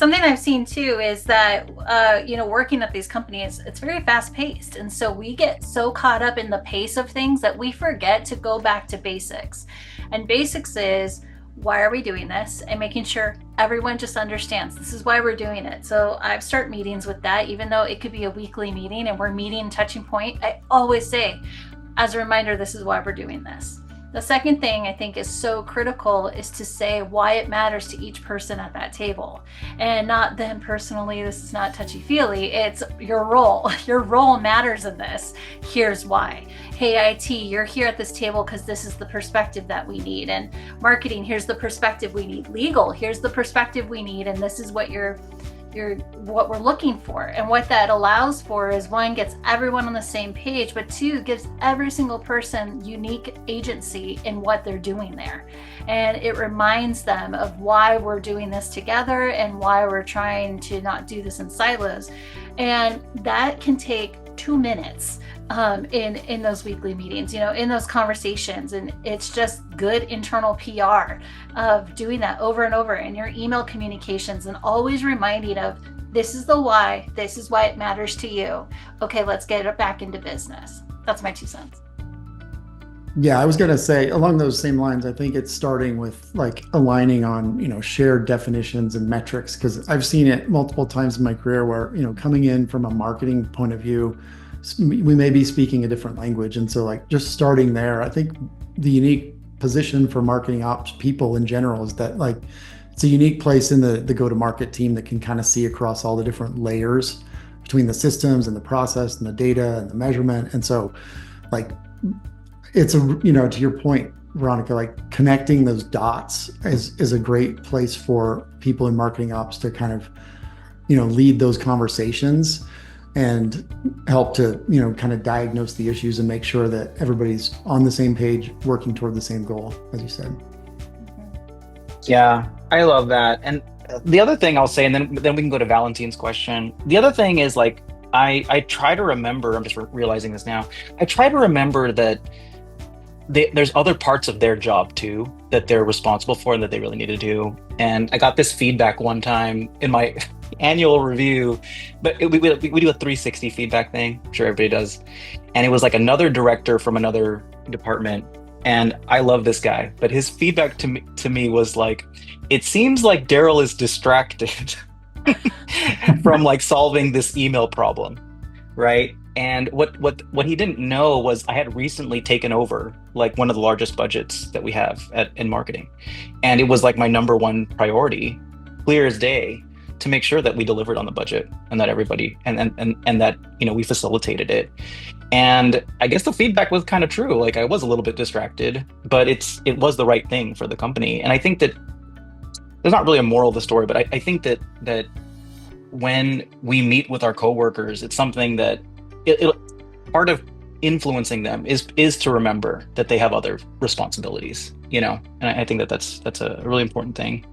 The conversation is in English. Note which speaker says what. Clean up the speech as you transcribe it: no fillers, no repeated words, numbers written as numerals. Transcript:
Speaker 1: something I've seen too is that, working at these companies, it's very fast paced. And so we get so caught up in the pace of things that we forget to go back to basics. And basics is, why are we doing this, and making sure everyone just understands this is why we're doing it. So I start meetings with that, even though it could be a weekly meeting and we're meeting touching point. I always say, as a reminder, this is why we're doing this. The second thing I think is so critical is to say why it matters to each person at that table, and not them personally. This is not touchy-feely. It's your role. Your role matters in this. Here's why. Hey, IT, you're here at this table because this is the perspective that we need. And marketing, here's the perspective we need. Legal, here's the perspective we need. And this is what what we're looking for. And what that allows for is, one, gets everyone on the same page, but two, gives every single person unique agency in what they're doing there. And it reminds them of why we're doing this together and why we're trying to not do this in silos. And that can take 2 minutes in those weekly meetings, in those conversations. And it's just good internal PR of doing that over and over in your email communications, and always reminding of, this is the why, this is why it matters to you. Okay, let's get it back into business. That's my 2 cents.
Speaker 2: Yeah, I was going to say along those same lines, I think it's starting with like aligning on, shared definitions and metrics, because I've seen it multiple times in my career where, coming in from a marketing point of view, we may be speaking a different language. And so like just starting there, I think the unique position for marketing ops people in general is that like it's a unique place in the go-to-market team that can kind of see across all the different layers between the systems and the process and the data and the measurement. And so like it's to your point, Veronica, like connecting those dots is a great place for people in marketing ops to kind of, lead those conversations and help to, kind of diagnose the issues and make sure that everybody's on the same page, working toward the same goal, as you said.
Speaker 3: Yeah, I love that. And the other thing I'll say, and then we can go to Valentine's question. The other thing is like, I try to remember, I'm just realizing this now, I try to remember that there's other parts of their job too that they're responsible for and that they really need to do. And I got this feedback one time in my annual review, but we do a 360 feedback thing. I'm sure everybody does. And it was like another director from another department. And I love this guy, but his feedback to me was like, it seems like Daryl is distracted from like solving this email problem, right? And what he didn't know was I had recently taken over like one of the largest budgets that we have in marketing. And it was like my number one priority, clear as day, to make sure that we delivered on the budget and that everybody and that we facilitated it. And I guess the feedback was kind of true. Like I was a little bit distracted, but it was the right thing for the company. And I think that there's not really a moral of the story, but I think that when we meet with our coworkers, it's something that part of influencing them is to remember that they have other responsibilities, and I think that's a really important thing.